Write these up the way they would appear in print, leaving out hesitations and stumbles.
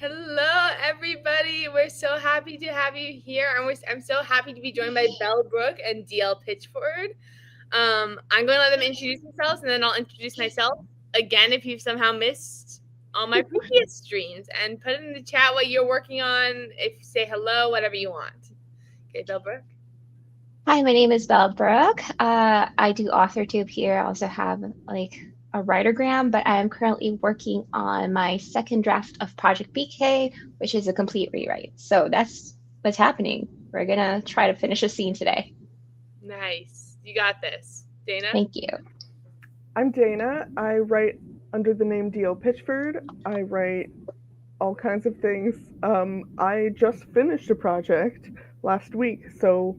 Hello, everybody. We're so happy to have you here, and I'm so happy to be joined by Belle Brooke and DL Pitchford. I'm going to let them introduce themselves, and then I'll introduce myself again if you've somehow missed all my previous streams. And put in the chat what you're working on. If you say hello, whatever you want. Okay, Belle Brooke. Hi, my name is Belle Brooke. I do AuthorTube here. I also have a writergram, but I am currently working on my second draft of Project BK, which is a complete rewrite. So that's what's happening. We're gonna try to finish a scene today. Nice. You got this. Dana? Thank you. I'm Dana. I write under the name D.L. Pitchford. I write all kinds of things. I just finished a project last week, so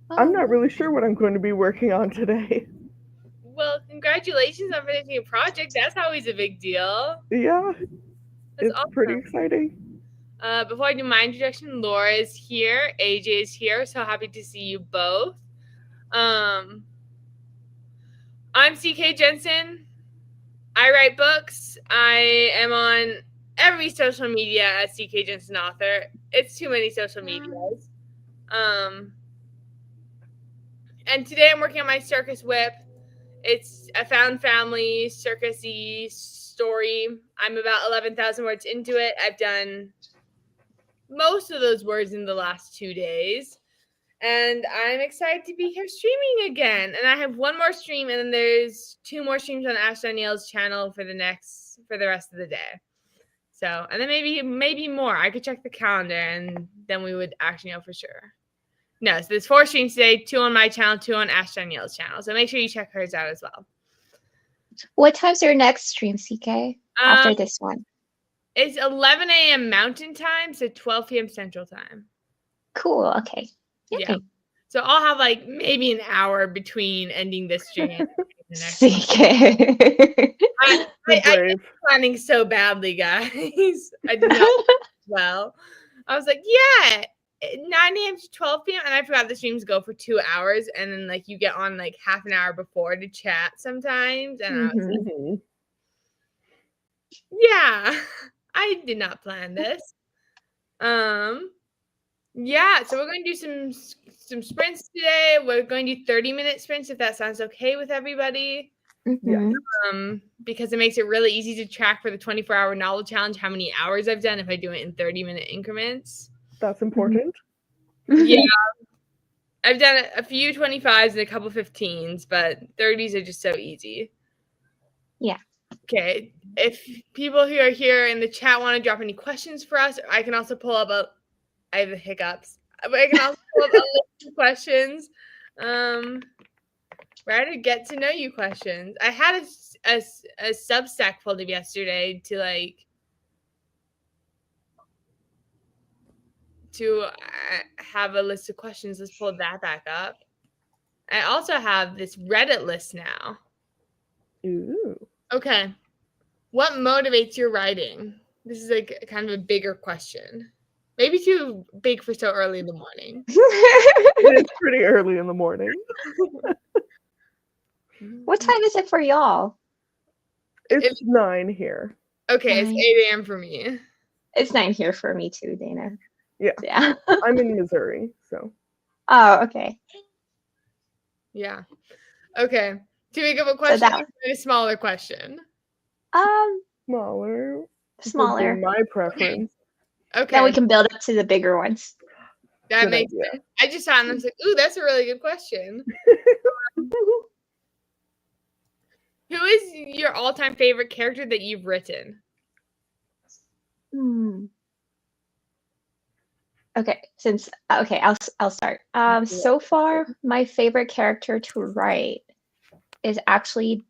I'm not really sure what I'm going to be working on today. Well, congratulations on finishing a project. That's always a big deal. Yeah, That's it's awesome. pretty exciting. Before I do my introduction, Laura is here, AJ is here, so happy to see you both. I'm CK Jensen. I write books. I am on every social media as CK Jensen Author. It's too many social medias. And today I'm working on my Circus Whip. It's a found family circus-y story. I'm about 11,000 words into it. I've done most of those words in the last 2 days. And I'm excited to be here streaming again. And I have one more stream, and then there's 2 more streams on Ash Danielle's channel for the rest of the day. So, and then maybe more. I could check the calendar, and then we would actually know for sure. No, so there's 4 streams today, 2 on my channel, 2 on Ash Danielle's channel. So make sure you check hers out as well. What time's your next stream, CK? After this one? It's 11 a.m. Mountain Time, so 12 p.m. Central Time. Cool. Okay. Yeah. So I'll have like maybe an hour between ending this stream and the next CK. I did planning so badly, guys. I did not well. I was like, yeah, 9 a.m. to 12 p.m. And I forgot the streams go for 2 hours. And then like you get on like half an hour before to chat sometimes. And I was like, yeah, I did not plan this. Yeah, so we're going to do some sprints today. We're going to do 30-minute sprints if that sounds okay with everybody. Yeah. Because it makes it really easy to track for the 24-hour novel challenge how many hours I've done if I do it in 30-minute increments. That's important. Yeah. I've done a few 25s and a couple 15s, but 30s are just so easy. Yeah. Okay. If people who are here in the chat want to drop any questions for us, I can also pull up I have the hiccups, but I can also pull up a list of questions. Rather get to know you questions. I had a Substack pulled up yesterday to have a list of questions. Let's pull that back up. I also have this Reddit list now. Ooh. Okay. What motivates your writing? This is like kind of a bigger question. Maybe too big for so early in the morning. It's pretty early in the morning. What time is it for y'all? It's 9 here. Okay, it's 8 a.m. for me. It's 9 here for me too, Dana. Yeah. I'm in Missouri, so. Oh, okay. Yeah. Okay. Too big of a question or a smaller question? Smaller. Smaller. My preference. Okay. Then we can build up to the bigger ones. That makes sense. I just saw it and I was like, ooh, that's a really good question. Who is your all-time favorite character that you've written? Okay, I'll start. So far, my favorite character to write is actually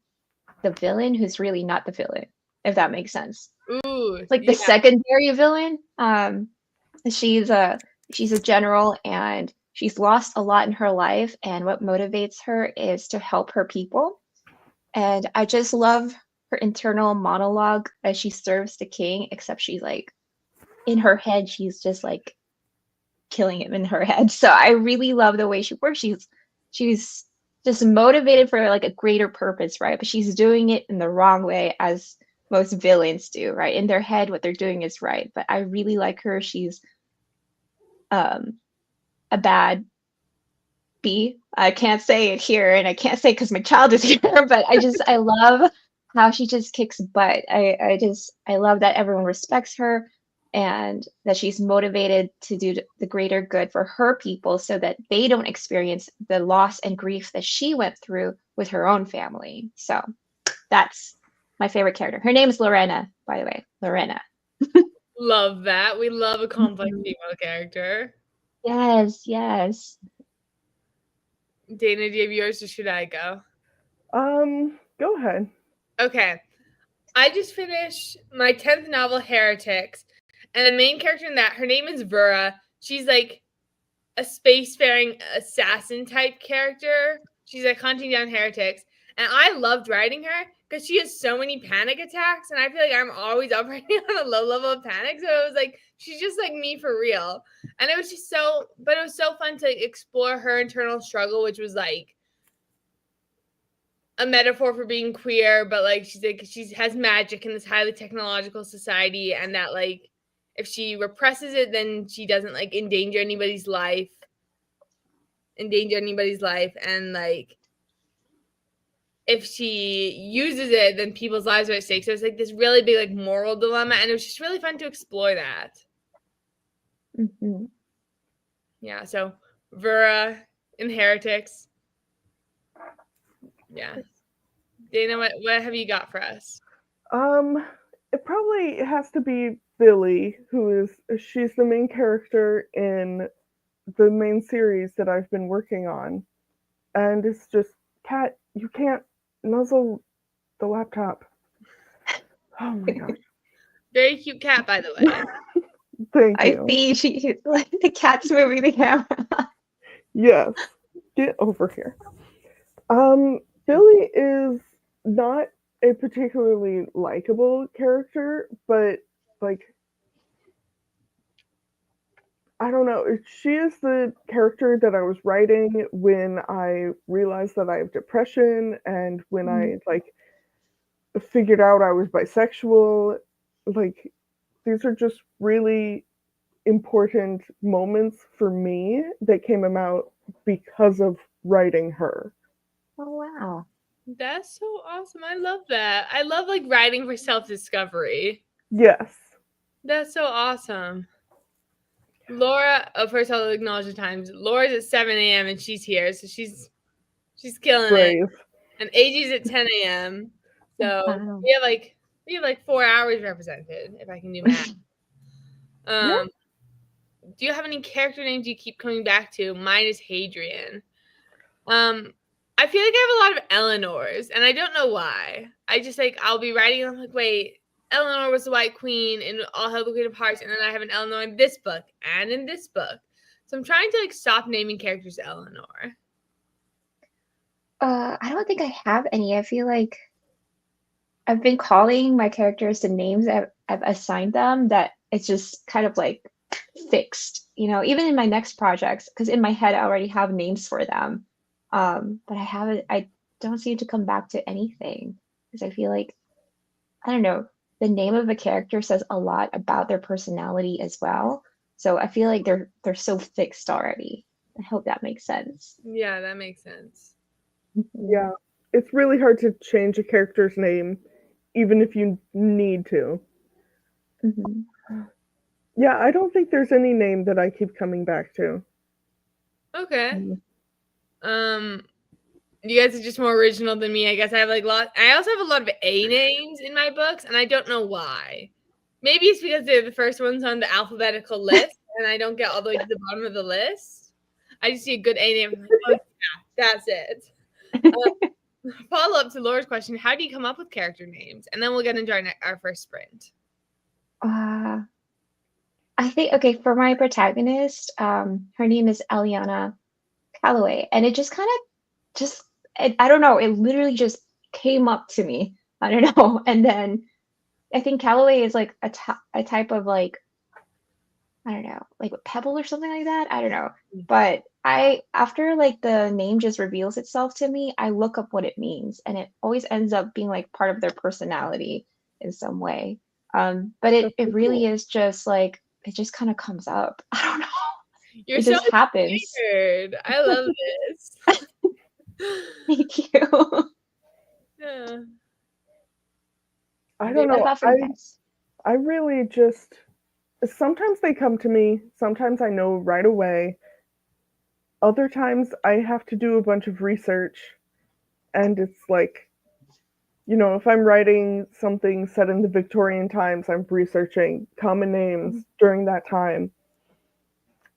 the villain who's really not the villain, if that makes sense. Ooh, like the secondary villain. She's a general and she's lost a lot in her life, and what motivates her is to help her people. And I just love her internal monologue as she serves the king, except she's like in her head, she's just like killing him in her head. So I really love the way she works. She's just motivated for like a greater purpose, right? But she's doing it in the wrong way as most villains do, right? In their head, what they're doing is right. But I really like her. She's a bad bee. I can't say it here, and I can't say because my child is here, but I love how she just kicks butt. I love that everyone respects her and that she's motivated to do the greater good for her people so that they don't experience the loss and grief that she went through with her own family. So that's my favorite character. Her name is Lorena, by the way. Lorena. Love that. We love a complex Mhm. female character. Yes, yes. Dana, do you have yours or should I go? Go ahead. Okay. I just finished my 10th novel, Heretics, and the main character in that, her name is Vera. She's like a spacefaring assassin type character. She's like hunting down heretics. And I loved writing her because she has so many panic attacks. And I feel like I'm always operating on a low level of panic. So it was like, she's just like me for real. And it was just but it was so fun to explore her internal struggle, which was like a metaphor for being queer, but like she has magic in this highly technological society, and that like if she represses it, then she doesn't like endanger anybody's life, and like if she uses it, then people's lives are at stake. So it's like this really big like moral dilemma, and it was just really fun to explore that. Mhm. Yeah, so Vera in Heretics. Yeah. Dana, what have you got for us? It probably has to be Billy, she's the main character in the main series that I've been working on. And it's just, Cat, you can't nuzzle the laptop. Oh my gosh. Very cute cat, by the way. Thank I you. see the cat's moving the camera. Yes. Get over here. Billy is not a particularly likable character, but like I don't know. She is the character that I was writing when I realized that I have depression and when I like figured out I was bisexual. Like these are just really important moments for me that came about because of writing her. Oh wow. That's so awesome. I love that. I love like writing for self-discovery. Yes. That's so awesome. Laura, first I'll acknowledge the times. Laura's at 7 a.m. and she's here, so she's killing it. Brave. And AG's at 10 a.m. So Wow. we have like 4 hours represented, if I can do math. Yeah. Do you have any character names you keep coming back to? Mine is Hadrian. I feel like I have a lot of Eleanors, and I don't know why. I just like I'll be writing, and I'm like, wait, Eleanor was the White Queen in All Hail the Queen of Hearts, and then I have an Eleanor in this book and in this book. So I'm trying to like stop naming characters Eleanor. I don't think I have any. I feel like I've been calling my characters the names I've assigned them that it's just kind of like fixed, even in my next projects, because in my head I already have names for them. But I don't seem to come back to anything because I feel like, I don't know, the name of a character says a lot about their personality as well. So I feel like they're so fixed already. I hope that makes sense. Yeah, that makes sense. Yeah. It's really hard to change a character's name even if you need to. Mm-hmm. Yeah, I don't think there's any name that I keep coming back to. Okay. You guys are just more original than me. I guess I have like I also have a lot of A names in my books, and I don't know why. Maybe it's because they're the first ones on the alphabetical list, and I don't get all the way to the bottom of the list. I just see a good A name. I'm like, oh yeah, that's it. Follow up to Laura's question: how do you come up with character names? And then we'll get into our first sprint. I think, okay, for my protagonist, her name is Eliana Calloway, and it just kind of I don't know, it literally just came up to me. I don't know. And then I think Calloway is like a type of like, I don't know, like a pebble or something like that. I don't know. But after like the name just reveals itself to me, I look up what it means, and it always ends up being like part of their personality. in some way. But That's it so really cool. is just like it just kind of comes up. I don't know. You're It so just happens. weird. I love this. Thank you. Yeah. I don't What know. about for you guys? I really just sometimes they come to me, sometimes I know right away. Other times I have to do a bunch of research and it's like, if I'm writing something set in the Victorian times, I'm researching common names during that time.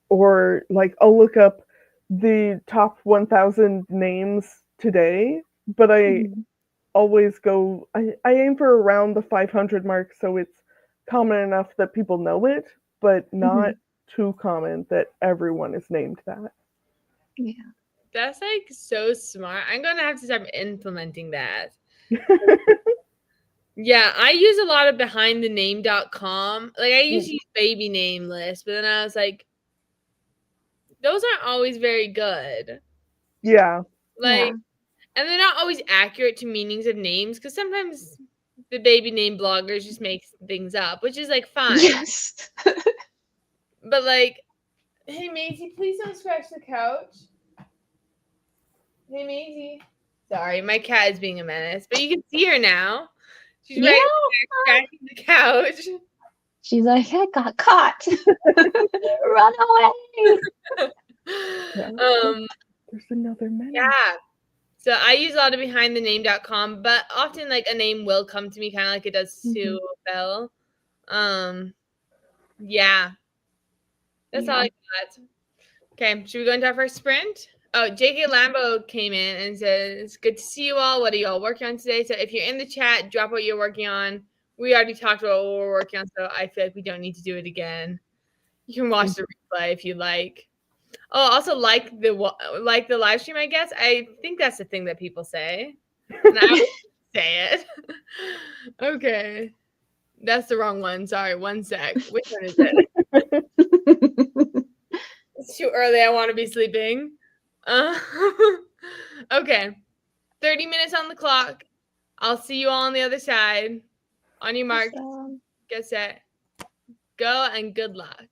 Or like I'll look up the top 1000 names today, but I Mhm. always I aim for around the 500 mark so it's common enough that people know it, but not Mhm. too common that everyone is named that. Yeah. That's like so smart. I'm gonna have to start implementing that. Yeah, I use a lot of behindthename.com. Like I used to use baby name list, but then I was like, those aren't always very good. Yeah. Like, Yeah. and they're not always accurate to meanings of names because sometimes the baby name bloggers just make things up, which is like fine. Yes. But like, hey Maisie, please don't scratch the couch. Hey Maisie. Sorry, my cat is being a menace, but you can see her now. She's Yeah. right scratching the couch. She's like, I got caught. Run away. Yeah. um, There's another menu. yeah. So I use a lot of behindthename.com, but often like a name will come to me kind of like it does to Belle. Yeah. That's all Yeah. I got. Okay, should we go into our first sprint? Oh, JK Lambo came in and says, "It's good to see you all. What are you all working on today?" So if you're in the chat, drop what you're working on. We already talked about what we're working on, so I feel like we don't need to do it again. You can watch the replay if you like. Oh, also like the live stream. I guess I think that's the thing that people say, and I would say it. Okay, that's the wrong one. Sorry, one sec. Which one is it? It's too early. I want to be sleeping. Uh, okay. 30 minutes on the clock. I'll see you all on the other side. On your mark, Awesome. get set, go, and good luck.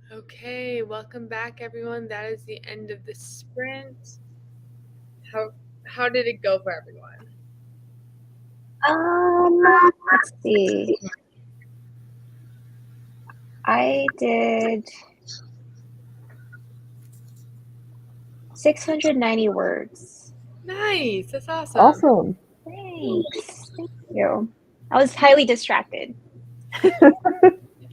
Okay, welcome back, everyone. That is the end of the sprint. How did it go for everyone? Let's see. I did 690 words. Nice. That's awesome. Awesome. Thanks. Thank you. I was highly distracted.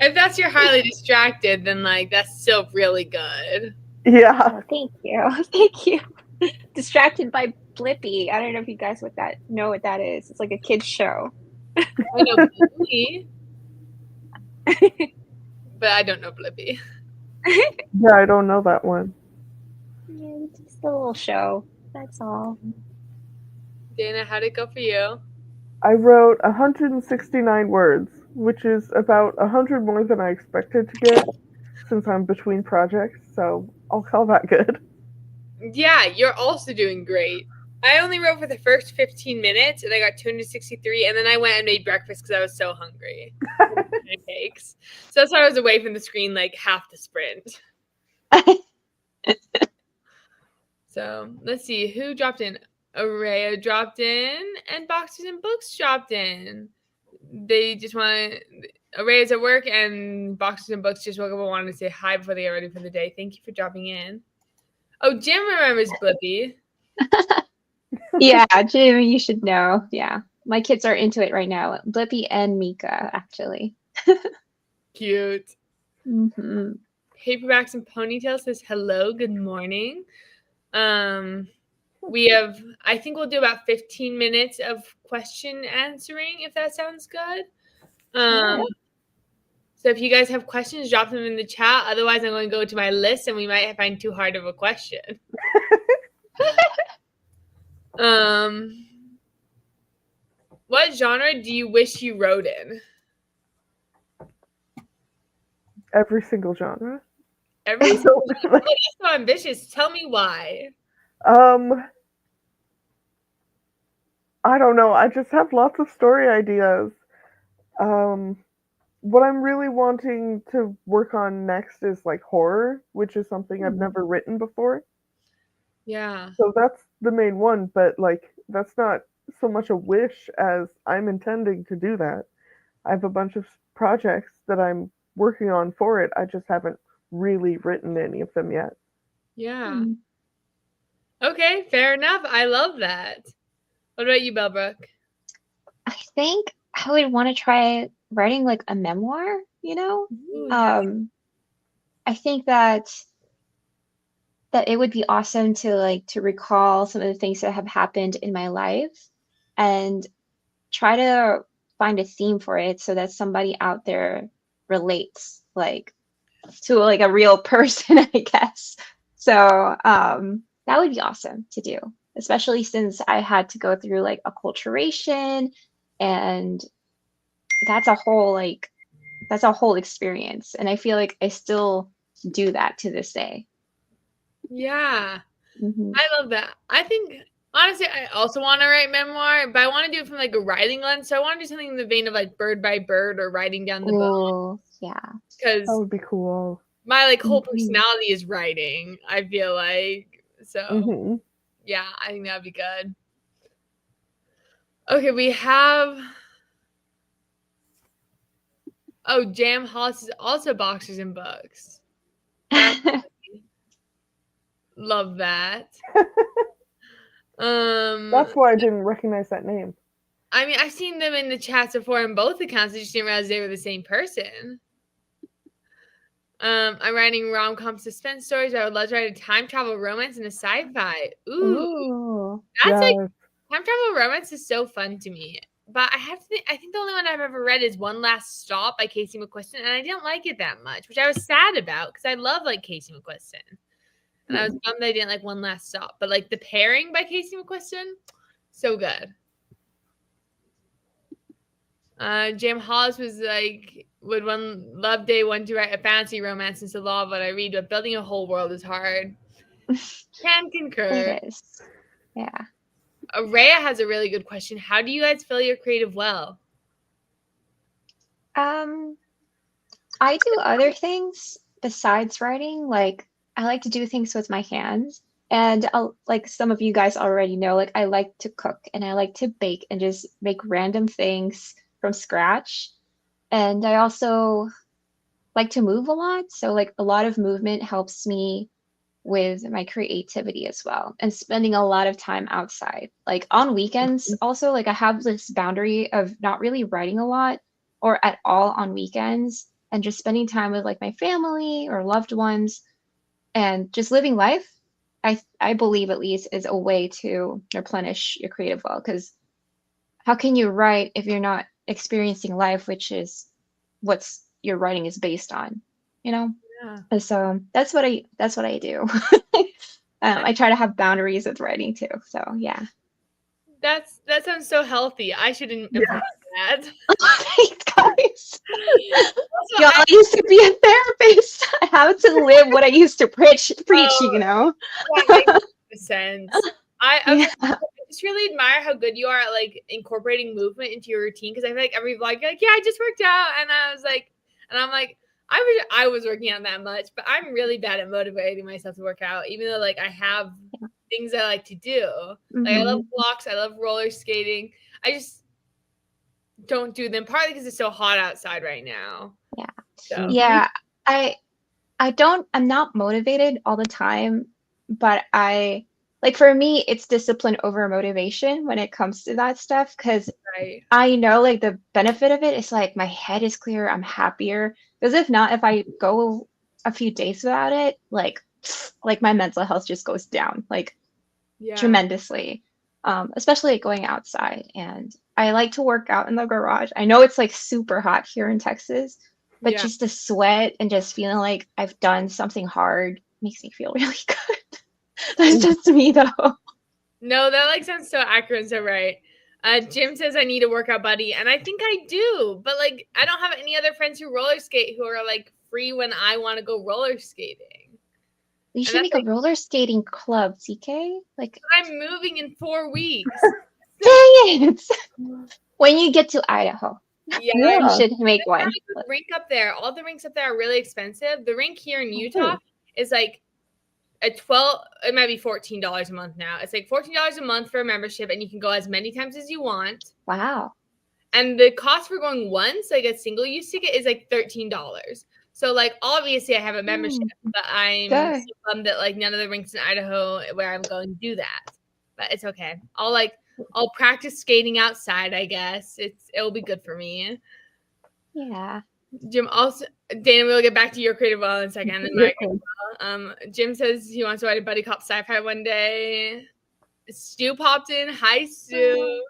If that's your highly distracted, then like that's still really good. Yeah. Oh, thank you. Thank you. Distracted by Blippi. I don't know if you guys know what that is. It's like a kid's show. I know Blippi, but I don't know Blippi. Yeah, I don't know that one. Yeah, just a little show. That's all. Dana, how'd it go for you? I wrote 169 words, which is about 100 more than I expected to get since I'm between projects, so I'll call that good. Yeah, you're also doing great. I only wrote for the first 15 minutes and I got 263, and then I went and made breakfast because I was so hungry. Pancakes. So that's why I was away from the screen like half the sprint. So let's see who dropped in. Araya dropped in, and Boxers and Books dropped in. They just want Araya's at work, and Boxers and Books just woke up and wanted to say hi before they get ready for the day. Thank you for dropping in. Oh, Jim remembers Blippi. Yeah, Jim, you should know. Yeah, my kids are into it right now. Blippi and Mika, actually. Cute. Mm-hmm. Paperbacks and Ponytail says hello, good morning. We have, I think we'll do about 15 minutes of question answering, if that sounds good. So if you guys have questions, drop them in the chat. Otherwise, I'm going to go to my list, and we might find too hard of a question. What genre do you wish you wrote in? Every single genre. Every single genre. Oh, that's so ambitious. Tell me why. I don't know. I just have lots of story ideas. What I'm really wanting to work on next is like horror, which is something I've never written before. Yeah. So that's the main one, but like that's not so much a wish as I'm intending to do that. I have a bunch of projects that I'm working on for it. I just haven't really written any of them yet. Yeah. Okay, fair enough. I love that. What about you, Bellbrook? I think I would want to try writing like a memoir, you know? Ooh, yeah. I think that it would be awesome to recall some of the things that have happened in my life and try to find a theme for it so that somebody out there relates like to like a real person, I guess. So that would be awesome to do, especially since I had to go through like acculturation, and that's a whole experience. And I feel like I still do that to this day. Yeah. Mm-hmm. I love that. I think, honestly, I also want to write memoir, but I want to do it from like a writing lens. So I want to do something in the vein of like Bird by Bird or Writing Down the Bone. Yeah. Because That would be cool. my like whole personality is writing, I feel like. So yeah, I think that would be good. Okay, we have. Oh, Jam Hollis is also Boxers and Books. Love that. That's why I didn't recognize that name. I mean, I've seen them in the chats before in both accounts. I just didn't realize they were the same person. I'm writing rom-com suspense stories. I would love to write a time travel romance and a sci-fi. Ooh. That's like time travel romance is so fun to me. But I think the only one I've ever read is One Last Stop by Casey McQuiston, and I didn't like it that much, which I was sad about because I love like Casey McQuiston. And I was bummed that I didn't like One Last Stop. But like The Pairing by Casey McQuiston, so good. Jam Hollis was like, would one love day one to write a fantasy romance since the law of what I read, but building a whole world is hard. Can concur. It is. Yeah. Araya has a really good question. How do you guys fill your creative well? I do other things, besides writing, like I like to do things with my hands. And like some of you guys already know, like I like to cook and I like to bake and just make random things from scratch. And I also like to move a lot. So like a lot of movement helps me with my creativity as well and spending a lot of time outside. Like on weekends, also, like I have this boundary of not really writing a lot or at all on weekends and just spending time with like my family or loved ones and just living life. I believe at least is a way to replenish your creative well because how can you write if you're not experiencing life, which is what's your writing is based on, you know? Yeah. And so that's what I do. I try to have boundaries with writing too. So yeah. That sounds so healthy. I should implement that. Thanks, guys. Also, Y'all, I used to be a therapist. I have to live what I used to preach, you know? That makes sense. Yeah. I just really admire how good you are at like incorporating movement into your routine because I feel like every vlog you're like, yeah, I just worked out, and I'm like, I wish I was working out that much, but I'm really bad at motivating myself to work out, even though like I have things I like to do. Like I love walks, I love roller skating. I just don't do them partly because it's so hot outside right now. Yeah. So. Yeah. I'm not motivated all the time, but like for me, it's discipline over motivation when it comes to that stuff because I know like the benefit of it is like my head is clear, I'm happier. Because if not, if I go a few days without it, like my mental health just goes down like tremendously. Especially going outside. And I like to work out in the garage. I know it's like super hot here in Texas, but just the sweat and just feeling like I've done something hard makes me feel really good. That's just me though. No, that like sounds so accurate and so right. Jim says I need a workout buddy, and I think I do, but like I don't have any other friends who roller skate who are like free when I want to go roller skating. You should make a roller skating club, CK. Like I'm moving in 4 weeks. Dang it! When you get to Idaho, you should make one. Rink up there. All the rinks up there are really expensive. The rink here in Utah is like it might be $14 a month now. It's like $14 a month for a membership, and you can go as many times as you want. Wow. And the cost for going once, like a single use ticket, is like $13. So like obviously I have a membership, but I'm so bummed that like none of the rinks in Idaho where I'm going do that. But it's okay. I'll practice skating outside, I guess. It'll be good for me. Yeah. Jim also Dana, we'll get back to your creative well in a second. And Jim says he wants to write a buddy cop sci-fi one day. Stu popped in. Hi, Stu.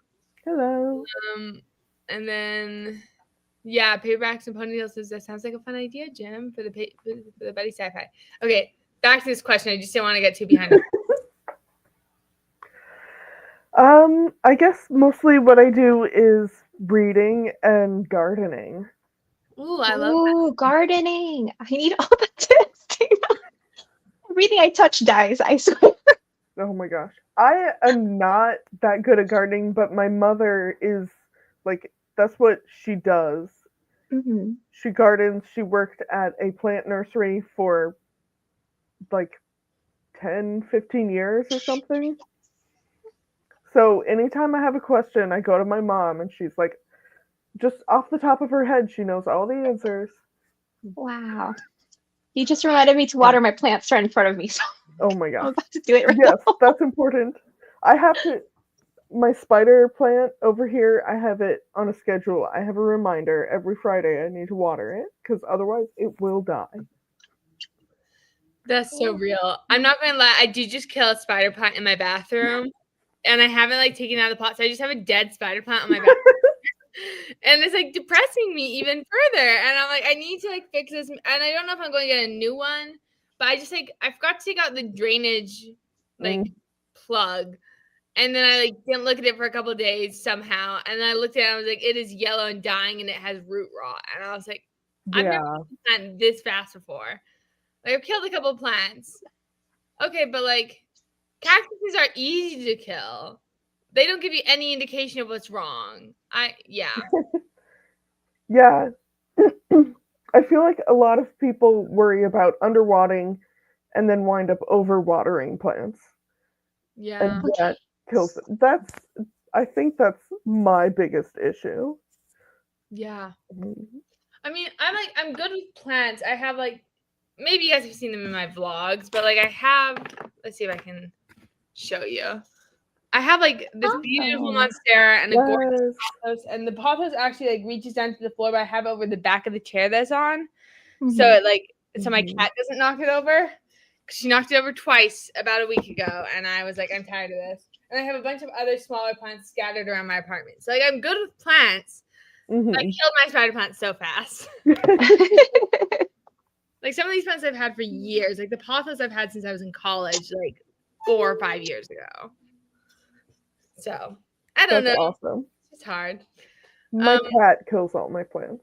Hello. And then paperbacks and ponytails says that sounds like a fun idea, Jim, for the buddy sci-fi. Okay, back to this question. I just didn't want to get too behind it. I guess mostly what I do is reading and gardening. Ooh, I love that. Gardening. I need all the tips. Everything I touch dies, I swear. Oh my gosh. I am not that good at gardening, but my mother is like, that's what she does. Mm-hmm. She gardens. She worked at a plant nursery for like 10, 15 years or something. So anytime I have a question, I go to my mom and she's like, just off the top of her head, she knows all the answers. Wow. You just reminded me to water my plants right in front of me. So oh my gosh. I'm about to do it right now. Yes, that's important. I have to, my spider plant over here, I have it on a schedule. I have a reminder every Friday I need to water it because otherwise it will die. That's so real. I'm not going to lie. I did just kill a spider plant in my bathroom and I haven't like taken out of the pot. So I just have a dead spider plant on my bathroom. And it's like depressing me even further. And I'm like, I need to like fix this. And I don't know if I'm going to get a new one, but I forgot to take out the drainage plug. And then I like didn't look at it for a couple of days somehow. And then I looked at it and I was like, it is yellow and dying and it has root rot. And I was like, I've never planted this fast before. Like I've killed a couple of plants. Okay, but like cactuses are easy to kill. They don't give you any indication of what's wrong. Yeah. I feel like a lot of people worry about underwatering and then wind up overwatering plants, Yeah. and that kills them. I think that's my biggest issue. Yeah. Mhm. I mean, I'm good with plants. I have like, maybe you guys have seen them in my vlogs, but like I have, let's see if I can show you. I have like this beautiful Oh. monstera and a gorgeous Yes. pothos, and the pothos actually like reaches down to the floor, but I have it over the back of the chair that's on, so Mhm. it like so my Mhm. cat doesn't knock it over. She knocked it over twice about a week ago, and I was like, I'm tired of this. And I have a bunch of other smaller plants scattered around my apartment. So like I'm good with plants. But I Mhm. killed my spider plant so fast. Like some of these plants I've had for years. Like the pothos I've had since I was in college, like 4 or 5 years ago. So I don't That's know. awesome. It's hard. My cat kills all my plants.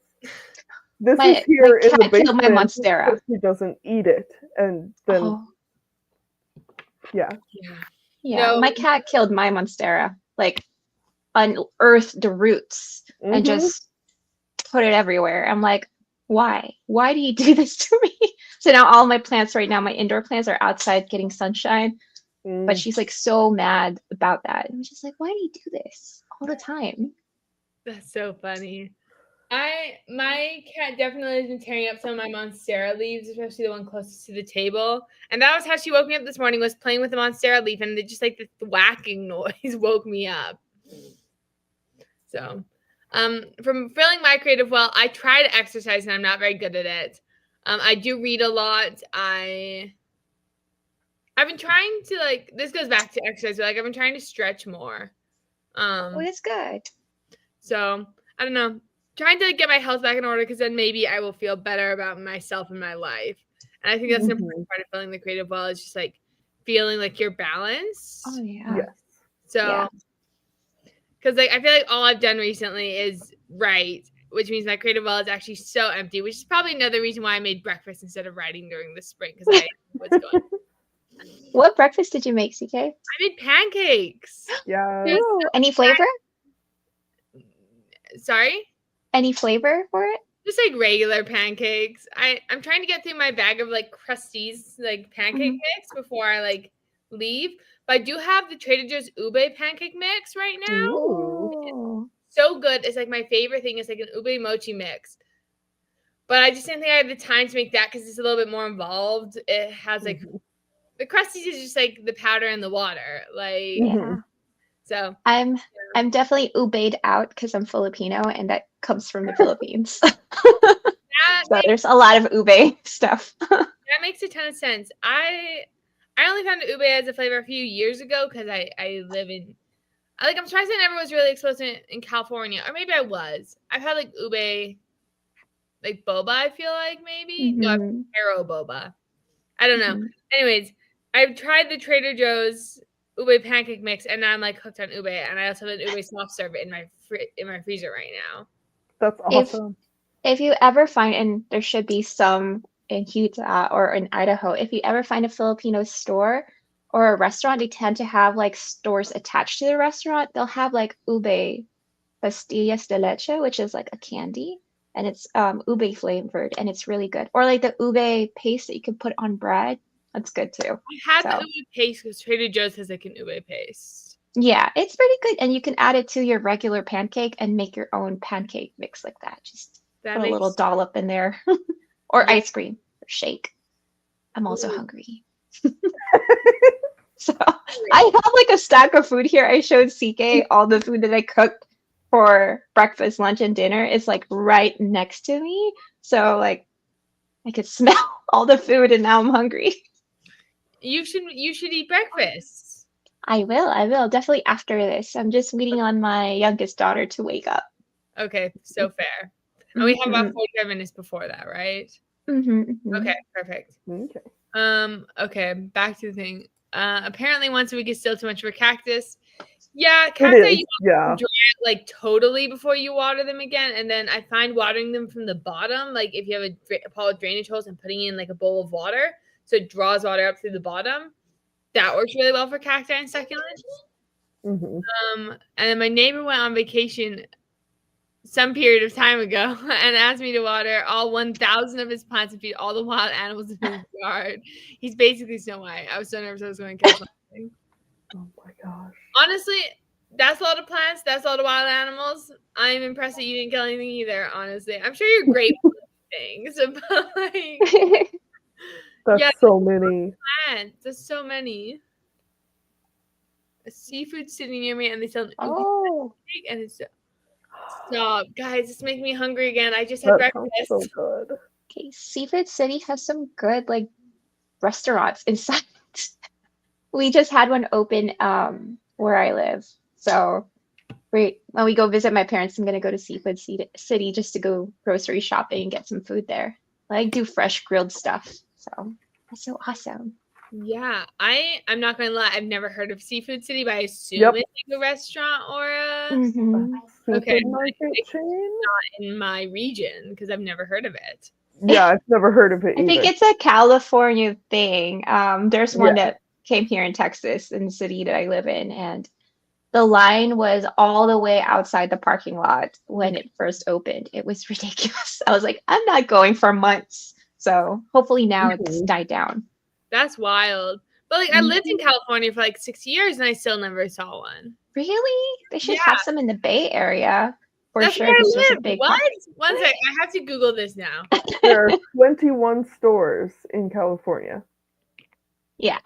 This My is here in the cat killed my basement monstera. because she doesn't eat it, and then Oh, yeah. yeah. No. My cat killed my monstera. Like unearthed the roots and Mhm. just put it everywhere. I'm like, why? Why do you do this to me? So now all my plants right now, my indoor plants are outside getting sunshine. But she's like so mad about that. And I'm just like, why do you do this all the time? That's so funny. My cat definitely has been tearing up some of my monstera leaves, especially the one closest to the table. And that was how she woke me up this morning, was playing with the monstera leaf, and just like the whacking noise woke me up. So from filling my creative well, I try to exercise and I'm not very good at it. I do read a lot. I've been trying to like, this goes back to exercise, but like I've been trying to stretch more. Oh, that's good. So I don't know, trying to get my health back in order, because then maybe I will feel better about myself and my life. And I think that's an important part of filling the creative well, is just like feeling like you're balanced. Oh yeah. Yes. So Yeah. because like I feel like all I've done recently is right, which means my creative well is actually so empty, which is probably another reason why I made breakfast instead of writing during the spring, because I was going. What breakfast did you make, CK? I made pancakes. Yeah. Ooh, any flavor? Sorry? Any flavor for it? Just like regular pancakes. I'm trying to get through my bag of like Krusteaz like pancake mix before I like leave. But I do have the Trader Joe's ube pancake mix right now. Ooh. So good. It's like my favorite thing. It's like an ube mochi mix. But I just didn't think I had the time to make that because it's a little bit more involved. It has like the Krusteaz is just like the powder and the water. Like Yeah. so I'm definitely ube'd out because I'm Filipino and that comes from the Philippines. that So there's a lot of ube stuff. that makes a ton of sense. I only found ube as a flavor a few years ago because I live in I'm surprised I never was really exposed in California, or maybe I was. I've had like ube like boba, I feel like maybe. No, I've had taro boba. I don't know. Anyways, I've tried the Trader Joe's ube pancake mix, and now I'm like hooked on ube, and I also have an ube soft serve in my freezer right now. That's awesome. If you ever find, and there should be some in Utah or in Idaho, if you ever find a Filipino store or a restaurant, they tend to have like stores attached to the restaurant. They'll have like ube pastillas de leche, which is like a candy, and it's ube flavored, and it's really good. Or like the ube paste that you can put on bread. That's good too. I had the ube paste because Trader Joe's has like an ube paste. Yeah, it's pretty good, and you can add it to your regular pancake and make your own pancake mix like that. Just put a little dollop in there, or ice cream or shake. I'm also hungry. So I have like a stack of food here. I showed CK all the food that I cooked for breakfast, lunch, and dinner. It's like right next to me. So like I could smell all the food and now I'm hungry. You should eat breakfast. I will. Definitely after this. I'm just waiting on my youngest daughter to wake up. Okay, so fair. And we have about 45 minutes before that, right? Okay, perfect. Okay, back to the thing. Apparently once a week is still too much for cactus. Yeah, cacti you dry it like totally before you water them again, and then I find watering them from the bottom, like if you have a pot with drainage holes and putting in like a bowl of water, so it draws water up through the bottom. That works really well for cacti and succulents. And then my neighbor went on vacation some period of time ago and asked me to water all 1,000 of his plants and feed all the wild animals in his yard. He's basically Snow White. I was so nervous I was going to kill something. Oh my gosh. Honestly, that's a lot of plants. That's a lot of wild animals. I'm impressed that you didn't kill anything either, honestly. I'm sure you're great for things, but like, That's so many. plants. There's so many. A seafood city near me, and they sell an Oh, and it's stop, guys. It's making me hungry again. I just had That sounds breakfast. so good. okay. Seafood City has some good like restaurants inside. We just had one open where I live. So when we go visit my parents, I'm gonna go to Seafood City just to go grocery shopping and get some food there. I like do fresh grilled stuff. So that's so awesome. Yeah, I'm not gonna lie. I've never heard of Seafood City, but I assume Yep. it's like a restaurant or a Mhm. Okay, Supermarket it's chain? in my region because I've never heard of it. Yeah, I've never heard of it I think either. it's a California thing. There's one Yeah. that came here in Texas, in the city that I live in, and the line was all the way outside the parking lot when it first opened. It was ridiculous. I was like, I'm not going for months. So hopefully now it's Mhm. died down. That's wild. But like, I lived in California for like 6 years and I still never saw one. Really? They should Yeah. have some in the Bay Area for That's sure. where I Because there's a live. big What? one. One sec. I have to Google this now. There are 21 stores in California. Yeah.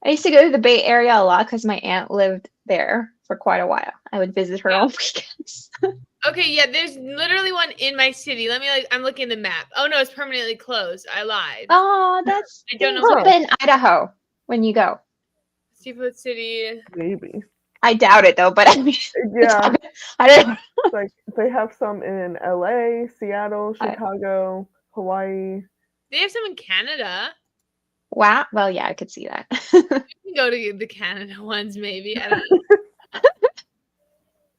I used to go to the Bay Area a lot because my aunt lived there for quite a while. I would visit her on weekends. Okay, yeah, there's literally one in my city. I'm looking at the map. Oh no, it's permanently closed. I lied. Oh, that's I don't know it's what open in Idaho when you go. Seafood City. Maybe. I doubt it though, but I mean, Yeah, I don't know. like they have some in LA, Seattle, Chicago, Hawaii. They have some in Canada. Wow. Well, yeah, I could see that. We can go to the Canada ones, maybe. I don't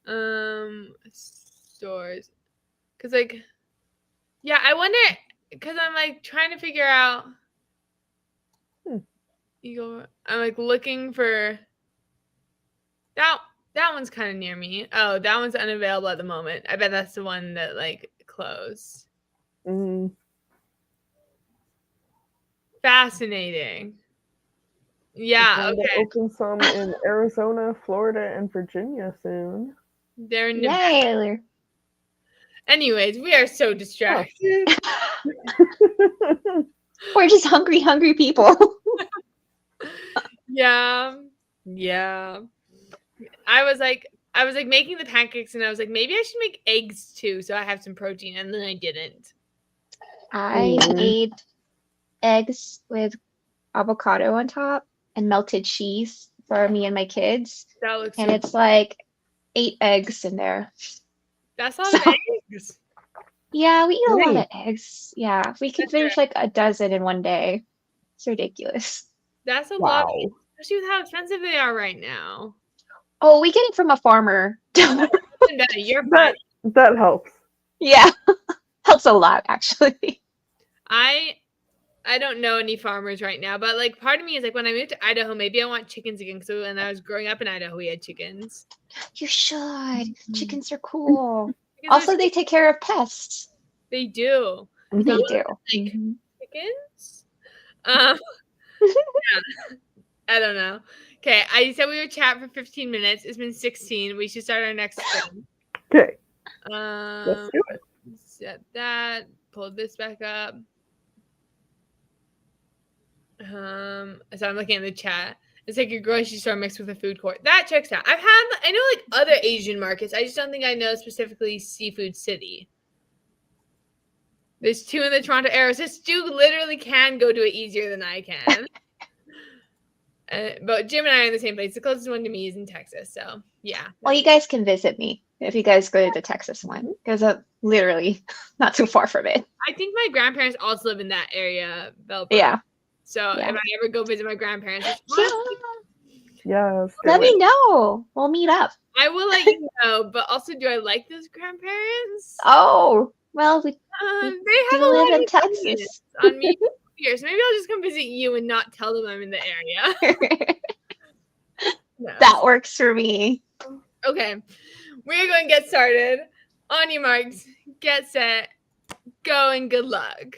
know. Stores. Cause like, yeah, I wonder. Cause I'm like trying to figure out. I'm like looking for. That one's kind of near me. Oh, that one's unavailable at the moment. I bet that's the one that like closed. Mm. Fascinating. Yeah. They're going to Okay. open some in Arizona, Florida, and Virginia soon. They're in Nevada. Yay. Anyways, we are so distracted. We're just hungry people. Yeah. I was like making the pancakes and I was like, maybe I should make eggs too, so I have some protein, and then I didn't. I made eggs with avocado on top and melted cheese for me and my kids. That looks And it's like 8 eggs in there. that's a lot of eggs. Yeah, we eat a lot Dang. of eggs. Yeah, we can That's finish like a dozen in one day. It's ridiculous. That's a lot, Wow. especially with how expensive they are right now. Oh, we get it from a farmer. You're fine. That helps. Yeah, helps a lot actually. I don't know any farmers right now, but like part of me is like when I moved to Idaho, maybe I want chickens again. So when I was growing up in Idaho, we had chickens. You should. Chickens are cool. Because Also, they take care of pests. they do. They Mhm. do. Like, Mhm. chickens? Yeah. I don't know. Okay, I said we would chat for 15 minutes. It's been 16. We should start our next thing. Okay, let's do it. Set that. Pull this back up. So I'm looking at the chat. It's like your grocery store mixed with a food court. That checks out. I know like other Asian markets. I just don't think I know specifically Seafood City. There's 2 in the Toronto area. So Stu literally can go to it easier than I can. But Jim and I are in the same place. The closest one to me is in Texas. So yeah. Well, you guys can visit me if you guys go to the Texas one, because I'm literally not too far from it. I think my grandparents also live in that area, Belleville. Yeah. So Yeah. if I ever go visit my grandparents, Yes. Let me know. We'll meet up. I will let you know. But also, do I like those grandparents? Oh, well, we They have a live lot in of Texas. opinions on me here, so maybe I'll just come visit you and not tell them I'm in the area. No. That works for me. Okay, we are going to get started. On your marks, get set, go, and good luck.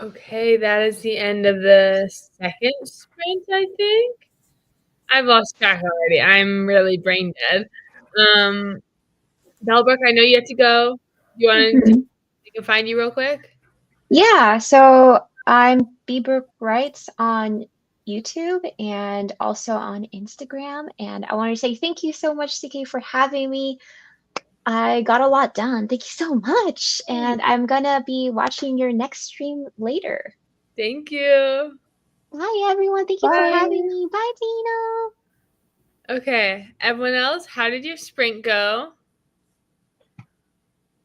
Okay, that is the end of the second sprint, I think. I've lost track already. I'm really brain dead. Delbrook, I know you have to go. You want to Mhm. we can find you real quick? Yeah, so I'm Bieber Writes on YouTube and also on Instagram. And I want to say thank you so much, CK, for having me. I got a lot done. Thank you so much. And I'm gonna be watching your next stream later. Thank you. Bye, everyone. Thank you for having Bye. me. Bye, Tina. Okay, everyone else, how did your sprint go?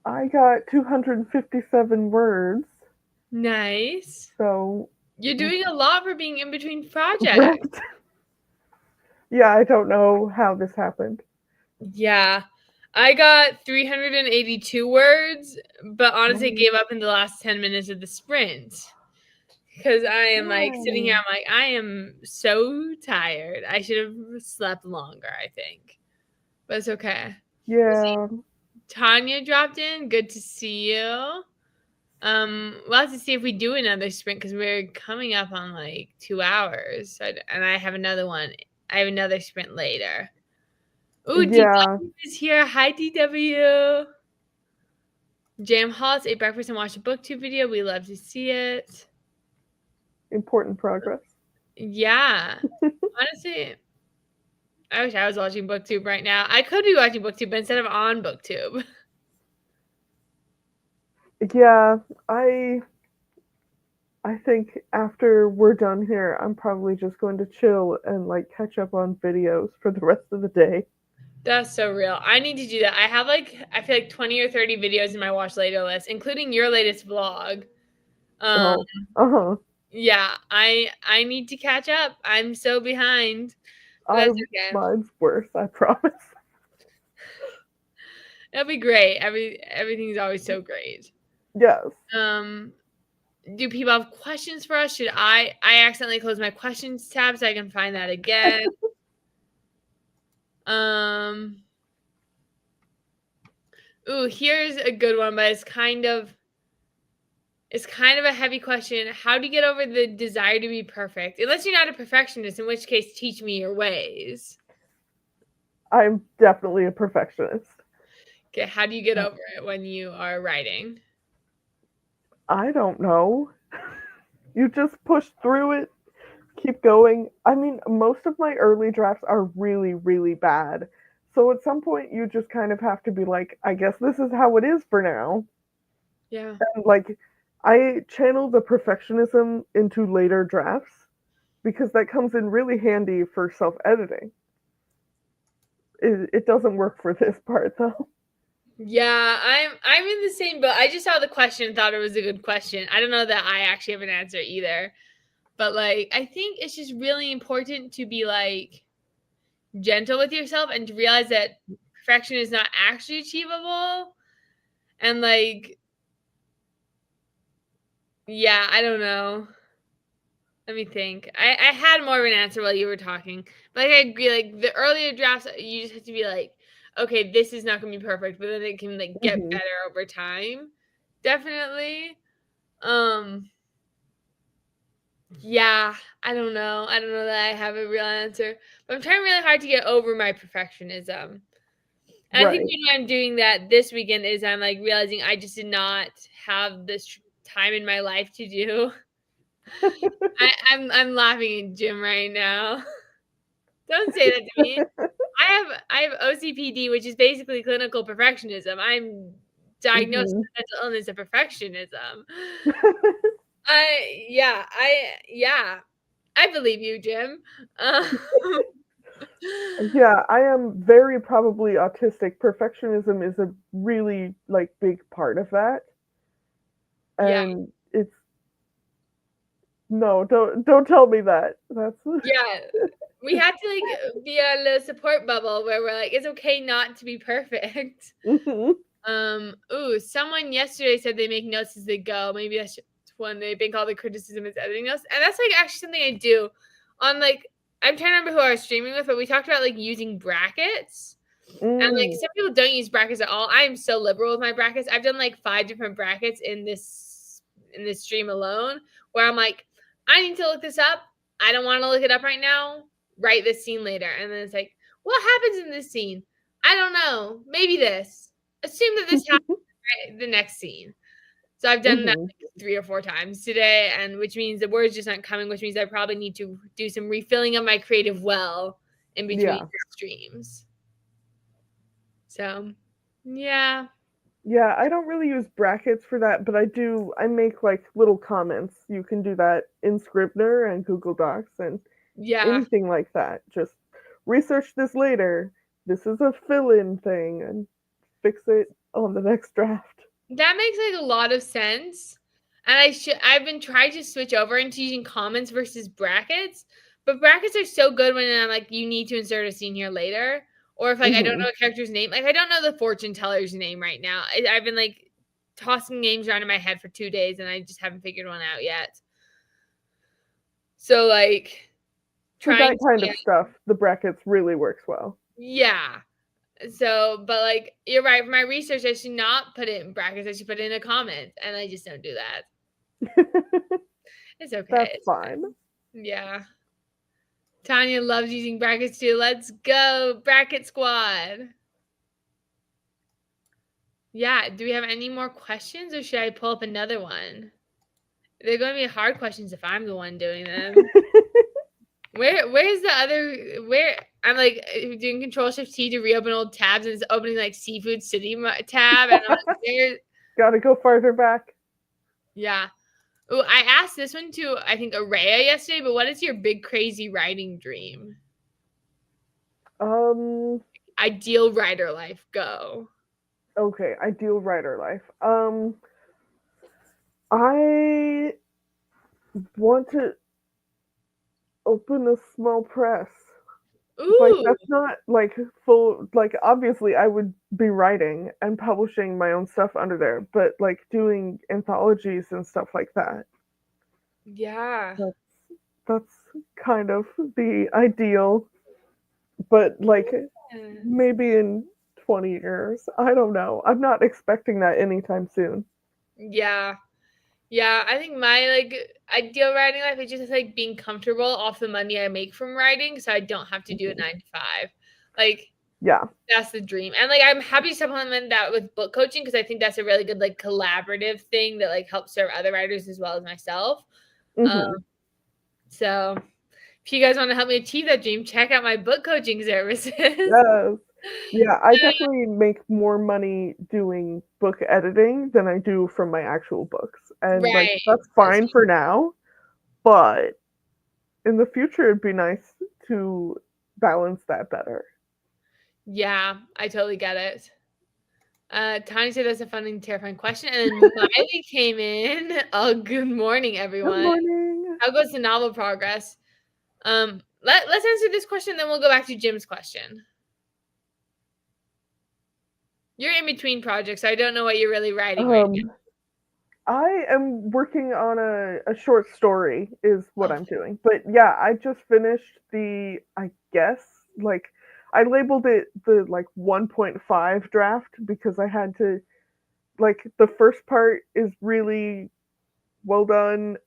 I got 257 words, Nice. so You're doing a lot for being in between projects. right. Yeah, I don't know how this happened. Yeah. I got 382 words, but honestly gave up in the last 10 minutes of the sprint. Because I am like sitting here, I'm like, I am so tired. I should have slept longer, I think. But it's okay. Yeah. Tanya dropped in. Good to see you. We'll have to see if we do another sprint because we're coming up on like 2 hours. And I have another one. I have another sprint later. Ooh, Yeah. DW is here. Hi, DW. Jam Halts, ate breakfast and watched a booktube video. We love to see it. Important progress. Yeah. Honestly, I wish I was watching booktube right now. I could be watching booktube, but instead of on booktube. Yeah, I think after we're done here, I'm probably just going to chill and like catch up on videos for the rest of the day. That's so real. I need to do that. I have like I feel like 20 or 30 videos in my watch later list, including your latest vlog. Um, Oh, uh-huh. yeah, I need to catch up. I'm so behind. But that's okay. Mine's worse, I promise. It'll be great. Everything's always so great. Yes. Do people have questions for us? Should I accidentally closed my questions tab so I can find that again. Ooh, here's a good one, but it's kind of a heavy question. How do you get over the desire to be perfect? Unless you're not a perfectionist, in which case teach me your ways. I'm definitely a perfectionist. Okay, how do you get over it when you are writing? I don't know. You just push through it, keep going. I mean, most of my early drafts are really, really bad. So at some point, you just kind of have to be like, I guess this is how it is for now. Yeah. And like, I channel the perfectionism into later drafts because that comes in really handy for self editing. It doesn't work for this part though. Yeah, I'm in the same boat. I just saw the question and thought it was a good question. I don't know that I actually have an answer either. But like I think it's just really important to be like gentle with yourself and to realize that perfection is not actually achievable. And like yeah, I don't know. Let me think. I had more of an answer while you were talking. But like, I agree, like the earlier drafts, you just have to be like, okay, this is not gonna be perfect, but then it can like get Mhm. better over time. Definitely. Um yeah, I don't know. I don't know that I have a real answer. But I'm trying really hard to get over my perfectionism. And I think Right. when I'm doing that this weekend is I'm like realizing I just did not have this time in my life to do. I'm laughing in gym right now. Don't say that to me. I have OCPD, which is basically clinical perfectionism. I'm diagnosed Mhm. with mental illness of perfectionism. Yeah, I believe you, Jim. Yeah, I am very probably autistic. Perfectionism is a really like big part of that. Yeah, And it's no, don't tell me that. That's yeah. We have to like be a little support bubble where we're like, it's okay not to be perfect. Mhm. Ooh, someone yesterday said they make notes as they go. Maybe that's when they think all the criticism is editing notes. And that's like actually something I do on like I'm trying to remember who I was streaming with, but we talked about like using brackets. And like Mm. some people don't use brackets at all. I am so liberal with my brackets. I've done like 5 different brackets in in this stream alone, where I'm like, I need to look this up. I don't want to look it up right now. Write this scene later. And then it's like, what happens in this scene? I don't know. Maybe this. Assume that this happens right, the next scene. So I've done that like 3 or 4 times today, and which means the words just aren't coming, which means I probably need to do some refilling of my creative well in between streams. So, yeah. Yeah, I don't really use brackets for that, but I make like little comments. You can do that in Scrivener and Google Docs and anything like that. Just research this later. This is a fill-in thing and fix it on the next draft. That makes like a lot of sense. And I've been trying to switch over into using comments versus brackets, but brackets are so good when I'm like, you need to insert a scene here later. Or if like I don't know a character's name, like I don't know the fortune teller's name right now. I've been like tossing names around in my head for 2 days and I just haven't figured one out yet. So like for that kind of stuff, the brackets really works well. Yeah. So, but like you're right. For my research, I should not put it in brackets. I should put it in a comment, and I just don't do that. It's okay. That's fine. Yeah. Tanya loves using brackets too. Let's go, bracket squad. Yeah. Do we have any more questions, or should I pull up another one? They're going to be hard questions if I'm the one doing them. Where's the other? Where I'm like doing Control-Shift-T to reopen old tabs, and it's opening like Seafood City tab, and I'm like, gotta go farther back. Yeah. Oh, I asked this one to I think Araya yesterday, but what is your big crazy writing dream? Ideal writer life. Go. Okay, ideal writer life. I want to open a small press. Ooh. Like that's not like full, like obviously I would be writing and publishing my own stuff under there, but like doing anthologies and stuff like that. Yeah. That's kind of the ideal, but like maybe in 20 years. I don't know. I'm not expecting that anytime soon. Yeah. Yeah, I think my like ideal writing life is just like being comfortable off the money I make from writing, so I don't have to do it 9 to 5. Like, yeah, that's the dream. And like, I'm happy to supplement that with book coaching because I think that's a really good like collaborative thing that like helps serve other writers as well as myself. So, if you guys want to help me achieve that dream, check out my book coaching services. Yes. Yeah, I definitely make more money doing book editing than I do from my actual books. And like that's fine for now, but in the future it'd be nice to balance that better. Yeah, I totally get it. Tanya said that's a fun and terrifying question. And then Miley came in. Oh, good morning, everyone. Good morning. How goes the novel progress? Let's answer this question, then we'll go back to Jim's question. You're in between projects, so I don't know what you're really writing right now. I am working on a short story is what I'm doing. But yeah, I just finished I guess, like, I labeled it the, like, 1.5 draft because I had to, like, the first part is really well done,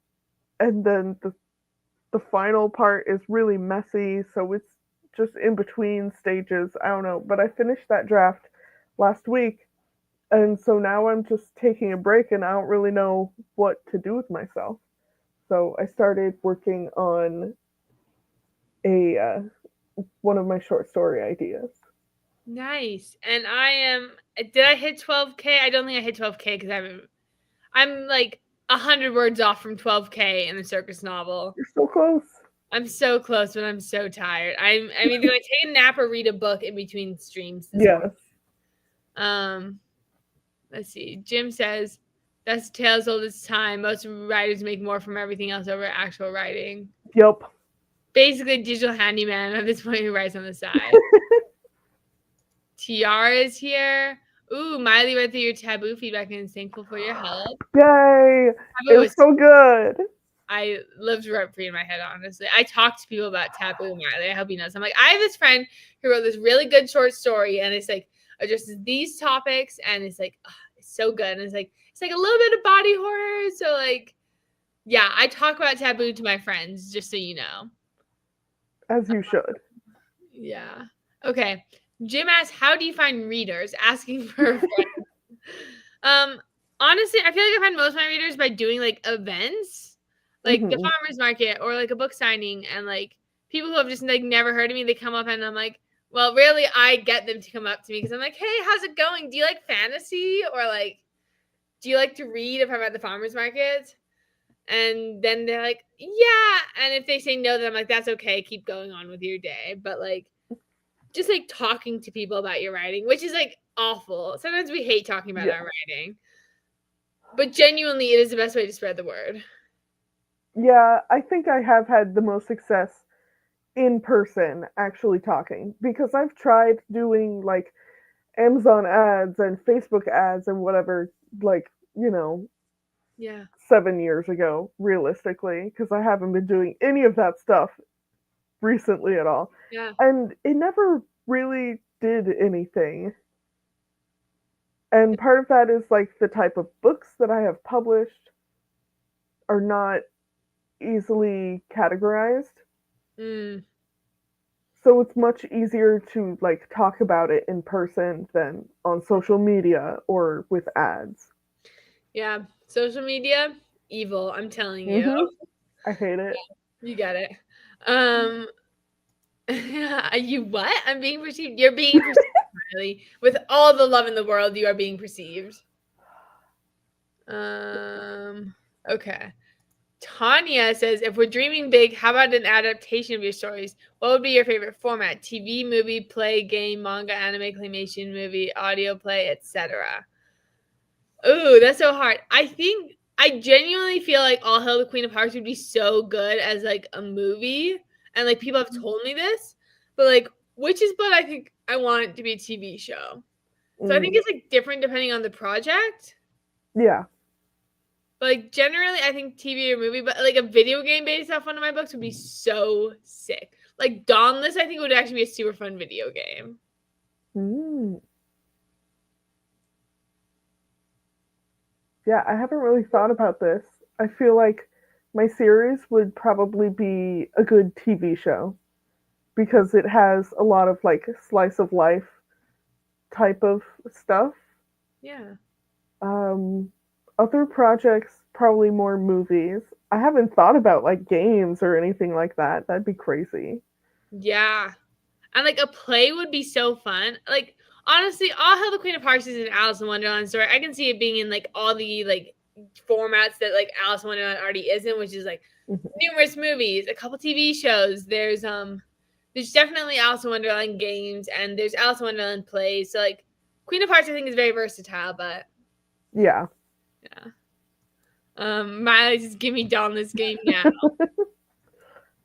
and then the final part is really messy, so it's just in between stages. I don't know, but I finished that draft last week, and so now I'm just taking a break and I don't really know what to do with myself. So I started working on one of my short story ideas. Nice. And did I hit 12K? I don't think I hit 12K because I'm like 100 words off from 12K in the circus novel. You're so close. I'm so close, but I'm so tired. I'm either going to take a nap or read a book in between streams. Yes. Let's see. Jim says, that's tale as old as time. Most writers make more from everything else over actual writing. Yep. Basically, digital handyman at this point who writes on the side. Tiara is here. Ooh, Miley read through your taboo feedback and is thankful for your help. Yay! It was so good. I lived rent free in my head, honestly. I talk to people about taboo, Miley. I hope you know. I'm like, I have this friend who wrote this really good short story, and it's like addresses these topics, and it's like, it's so good. And it's like a little bit of body horror. So like, yeah, I talk about Taboo to my friends, just so you know. As you should. Yeah. Okay. Jim asks, how do you find readers? Asking for a friend. Honestly, I feel like I find most of my readers by doing like events, like the farmers market or like a book signing, and like people who have just like never heard of me, they come up and I'm like, well, really, I get them to come up to me because I'm like, hey, how's it going? Do you like fantasy, or like, do you like to read if I'm at the farmers market? And then they're like, yeah. And if they say no, then I'm like, that's okay. Keep going on with your day. But like, just like talking to people about your writing, which is like awful. Sometimes we hate talking about our writing, but genuinely, it is the best way to spread the word. Yeah, I think I have had the most success in person actually talking, because I've tried doing like Amazon ads and Facebook ads and whatever, like, Yeah. 7 years ago, realistically, because I haven't been doing any of that stuff recently at all. Yeah. And it never really did anything. And part of that is like the type of books that I have published are not easily categorized. Mm. So it's much easier to like talk about it in person than on social media or with ads. Yeah. Social media, evil. I'm telling you. I hate it. You get it. You what? I'm being perceived. You're being perceived, Riley. With all the love in the world, you are being perceived. Okay. Tanya says, if we're dreaming big, how about an adaptation of your stories? What would be your favorite format? TV, movie, play, game, manga, anime, claymation, movie, audio play, etc. Ooh, that's so hard. I genuinely feel like All Hail the Queen of Hearts would be so good as like a movie, and like people have told me this, but like Witch's Blood, I think I want it to be a TV show. So I think it's like different depending on the project. Yeah. But like generally, I think TV or movie, but like a video game based off one of my books would be so sick. Like Dawnless, I think would actually be a super fun video game. Yeah, I haven't really thought about this. I feel like my series would probably be a good TV show because it has a lot of like slice of life type of stuff. Yeah. Other projects, probably more movies. I haven't thought about like games or anything like that. That'd be crazy. Yeah. And like a play would be so fun. Like honestly, All Hail the Queen of Hearts is an Alice in Wonderland story. I can see it being in like all the like formats that like Alice in Wonderland already is in, which is like numerous movies, a couple TV shows. There's definitely Alice in Wonderland games, and there's Alice in Wonderland plays. So like Queen of Hearts I think is very versatile, but yeah. Miley just give me Dawn this game now.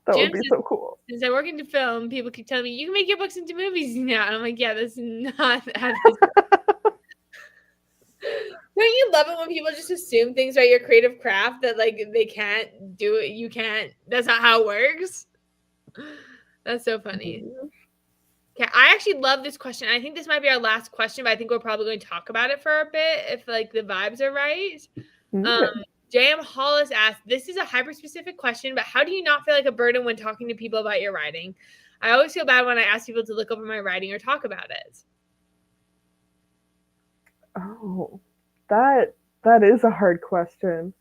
That would be so cool. Since I work into film, people keep telling me you can make your books into movies now, and I'm like, yeah, that's not how this. Don't you love it when people just assume things about your creative craft that like they can't do it? You can't. That's not how it works. That's so funny. Okay, I actually love this question. I think this might be our last question, but I think we're probably going to talk about it for a bit if like the vibes are right. J.M. Hollis asked, this is a hyper-specific question, but how do you not feel like a burden when talking to people about your writing? I always feel bad when I ask people to look over my writing or talk about it. Oh, that is a hard question.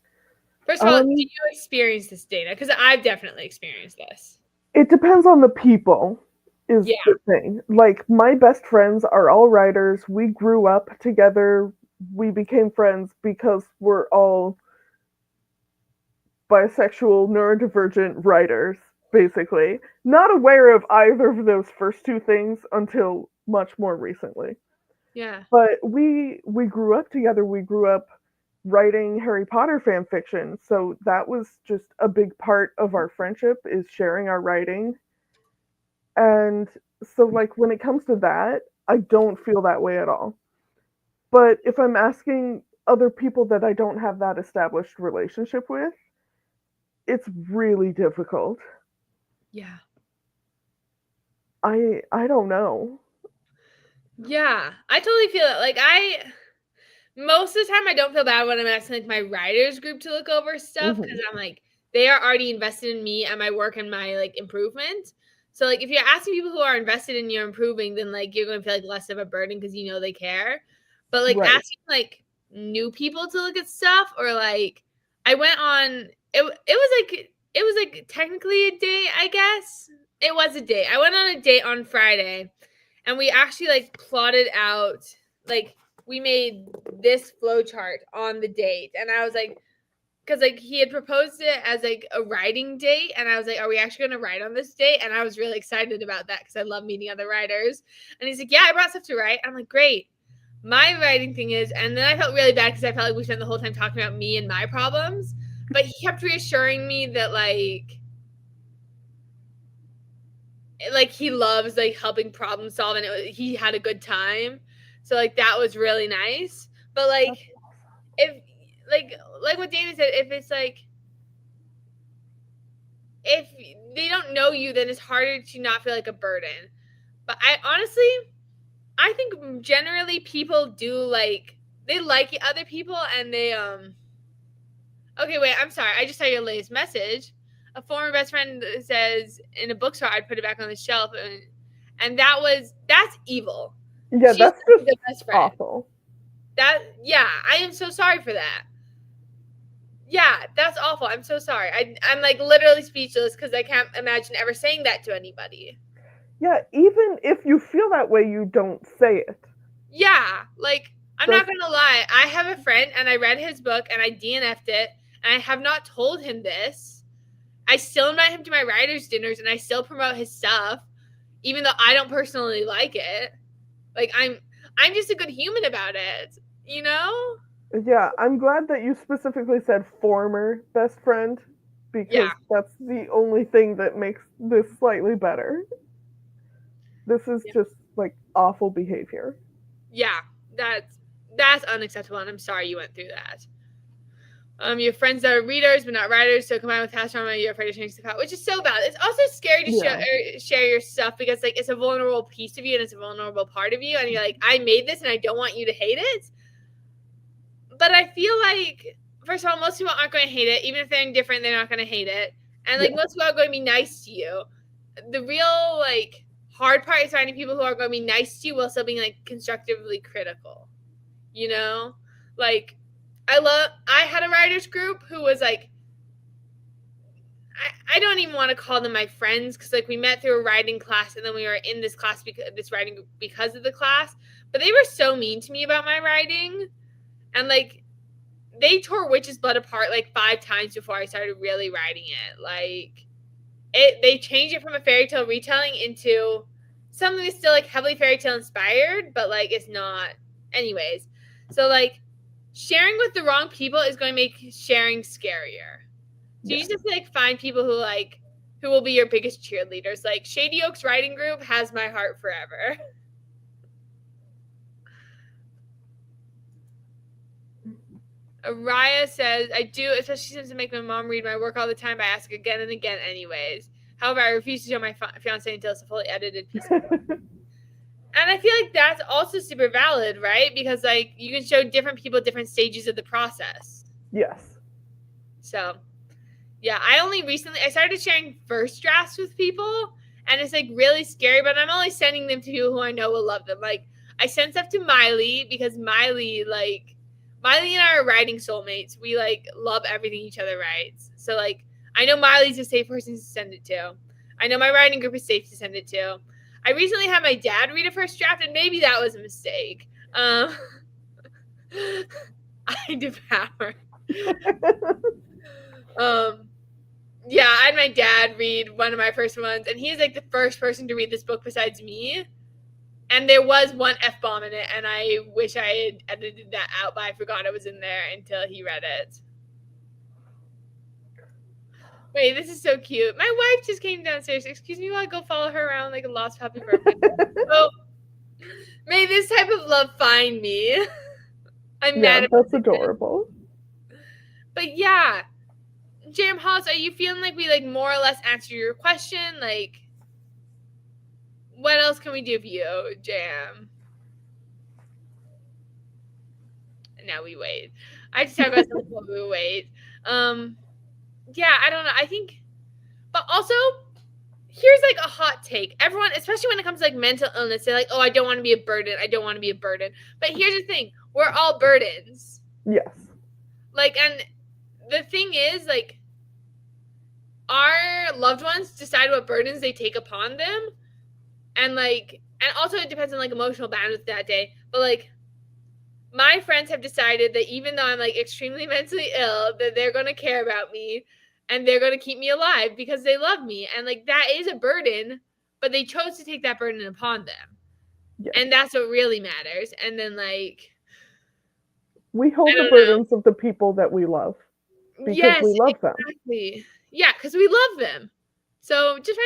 First of all, do you experience this, Dana? Because I've definitely experienced this. It depends on the people, is the thing. Like, my best friends are all writers. We grew up together. We became friends because we're all bisexual, neurodivergent writers, basically. Not aware of either of those first two things until much more recently. Yeah. But we grew up together. We grew up writing Harry Potter fan fiction, so that was just a big part of our friendship, is sharing our writing. And so like when it comes to that, I don't feel that way at all. But if I'm asking other people that I don't have that established relationship with, it's really difficult. Yeah. I don't know. Yeah, I totally feel it. Like most of the time I don't feel bad when I'm asking like my writers group to look over stuff because I'm like, they are already invested in me and my work and my like improvement. So like if you're asking people who are invested in your improving, then like you're gonna feel like less of a burden because you know they care. But like Right. asking like new people to look at stuff, or like I went on it was like technically a date, I guess. It was a date. I went on a date on Friday and we actually like plotted out like we made this flow chart on the date. And I was like, because like he had proposed it as like a writing date, and I was like, are we actually going to write on this date? And I was really excited about that because I love meeting other writers. And he's like, yeah, I brought stuff to write. I'm like, great. My writing thing is, and then I felt really bad because I felt like we spent the whole time talking about me and my problems, but he kept reassuring me that like he loves like helping problem solve, and he had a good time. So like that was really nice. But like if like what David said, if it's like if they don't know you, then it's harder to not feel like a burden. But I think generally people do like they like other people, and they okay, wait, I'm sorry, I just saw your latest message. A former best friend says in a bookstore I'd put it back on the shelf, and that's evil. Yeah, She's that's just the best friend. awful. Yeah, I am so sorry for that. Yeah, that's awful. I'm so sorry. I'm like literally speechless because I can't imagine ever saying that to anybody. Yeah, even if you feel that way, you don't say it. Yeah, like I'm That's- not gonna lie. I have a friend and I read his book and I DNF'd it, and I have not told him this. I still invite him to my writers' dinners and I still promote his stuff, even though I don't personally like it. Like I'm just a good human about it, you know? Yeah, I'm glad that you specifically said former best friend, because Yeah. that's the only thing that makes this slightly better. This is just like awful behavior. Yeah, that's unacceptable, and I'm sorry you went through that. Your friends that are readers but not writers, so combined with past trauma, you're afraid to change the path, which is so valid. It's also scary to share your stuff because like it's a vulnerable piece of you and it's a vulnerable part of you, and you're like, I made this and I don't want you to hate it. But I feel like, first of all, most people aren't going to hate it. Even if they're indifferent, they're not going to hate it. And like most people are going to be nice to you. The real like hard part is finding people who are going to be nice to you while still being like constructively critical. You know, like I had a writers group who was like, I don't even want to call them my friends because like we met through a writing class and then we were in this class this writing group because of the class, but they were so mean to me about my writing, and like they tore Witch's Blood apart like 5 times before I started really writing it. Like they changed it from a fairy tale retelling into something that's still like heavily fairy tale inspired, but like it's not. Anyways, so like sharing with the wrong people is going to make sharing scarier. So you just like find people who will be your biggest cheerleaders. Like Shady Oaks Writing Group has my heart forever. Araya says, I do, especially since I make my mom read my work all the time, but I ask again and again anyways. However, I refuse to show my fiance until it's a fully edited piece of work. And I feel like that's also super valid, right? Because like you can show different people different stages of the process. Yes. So yeah, I started sharing first drafts with people, and it's like really scary, but I'm only sending them to people who I know will love them. Like I sent stuff to Miley because Miley and I are writing soulmates. We like love everything each other writes. So like I know Miley's a safe person to send it to. I know my writing group is safe to send it to. I recently had my dad read a first draft, and maybe that was a mistake. I devour. Yeah, I had my dad read one of my first ones, and he's like the first person to read this book besides me. And there was one F-bomb in it, and I wish I had edited that out, but I forgot it was in there until he read it. Wait, this is so cute. My wife just came downstairs. Excuse me while I go follow her around like a lost puppy for a minute. So, may this type of love find me. I'm mad. That's adorable. But yeah, Jam Hollis, are you feeling like we like more or less answer your question? Like, what else can we do for you, Jam? now we wait. I have to talk about something while we wait. Yeah, I don't know. I think, but also, here's like a hot take. Everyone, especially when it comes to like mental illness, they're like, "Oh, I don't want to be a burden. I don't want to be a burden." But here's the thing: we're all burdens. Yes. Like, and the thing is, like, our loved ones decide what burdens they take upon them, and like, and also it depends on like emotional bandwidth that day. But like, my friends have decided that even though I'm like extremely mentally ill, that they're gonna care about me and they're gonna keep me alive because they love me. And like that is a burden, but they chose to take that burden upon them. Yes. And that's what really matters. And then like we hold the burdens of the people that we love because we love them. Exactly. Yeah, because we love them. So just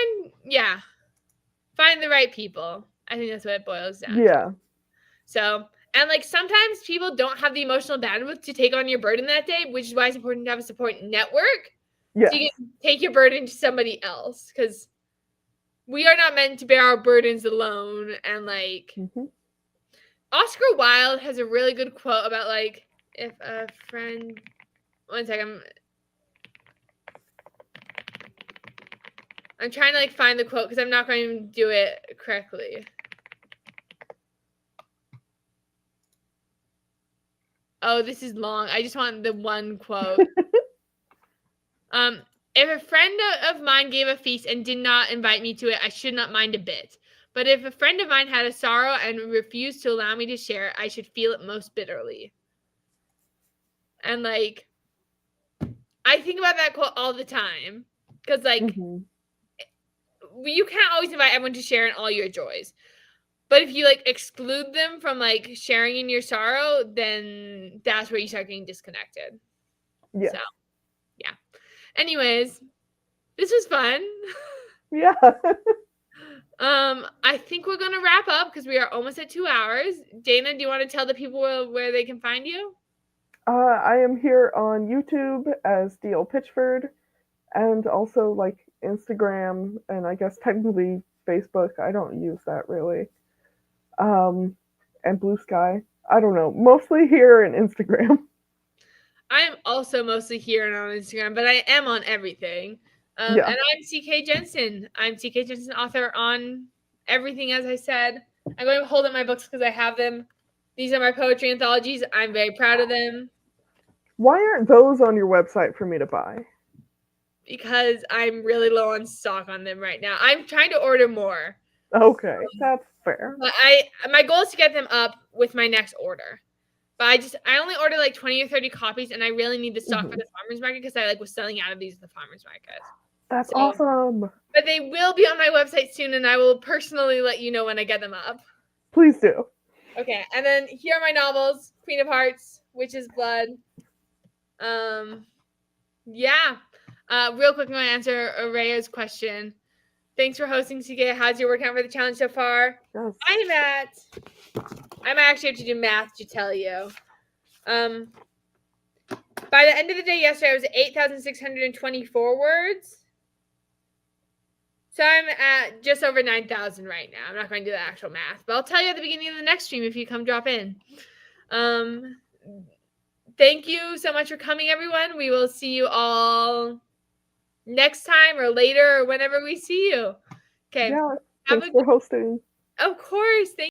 find the right people. I think that's what it boils down to. So, and like sometimes people don't have the emotional bandwidth to take on your burden that day, which is why it's important to have a support network. Yes. So you can take your burden to somebody else, because we are not meant to bear our burdens alone. And like Oscar Wilde has a really good quote about like, if a friend, one second, I'm trying to like find the quote because I'm not going to do it correctly. Oh, this is long. I just want the one quote. If a friend of mine gave a feast and did not invite me to it, I should not mind a bit. But if a friend of mine had a sorrow and refused to allow me to share it, I should feel it most bitterly. And like, I think about that quote all the time because like, you can't always invite everyone to share in all your joys. But if you like exclude them from like sharing in your sorrow, then that's where you start getting disconnected. Yeah. So, yeah. Anyways, this was fun. Yeah. I think we're gonna wrap up because we are almost at 2 hours. Dana, do you want to tell the people where they can find you? I am here on YouTube as D.L. Pitchford, and also like Instagram, and I guess technically Facebook. I don't use that really. And Blue Sky. I don't know. Mostly here and Instagram. I am also mostly here and on Instagram, but I am on everything. And I'm CK Jensen. I'm CK Jensen, author on everything, as I said. I'm going to hold up my books because I have them. These are my poetry anthologies. I'm very proud of them. Why aren't those on your website for me to buy? Because I'm really low on stock on them right now. I'm trying to order more. Okay, that's fair. But my goal is to get them up with my next order. But I only ordered like 20 or 30 copies, and I really need the stock for the farmer's market because I like was selling out of these at the farmer's market. That's awesome. But they will be on my website soon, and I will personally let you know when I get them up. Please do. Okay, and then here are my novels: Queen of Hearts, Witch's Blood. Yeah. Real quick, I'm going to answer Araya's question. Thanks for hosting, CK. How's your workout for the challenge so far? Yes. I might actually have to do math to tell you. By the end of the day yesterday, I was at 8,624 words. So I'm at just over 9,000 right now. I'm not going to do the actual math, but I'll tell you at the beginning of the next stream if you come drop in. Thank you so much for coming, everyone. We will see you all next time or later or whenever we see you. Okay. Yeah, thanks for hosting. Of course. Thank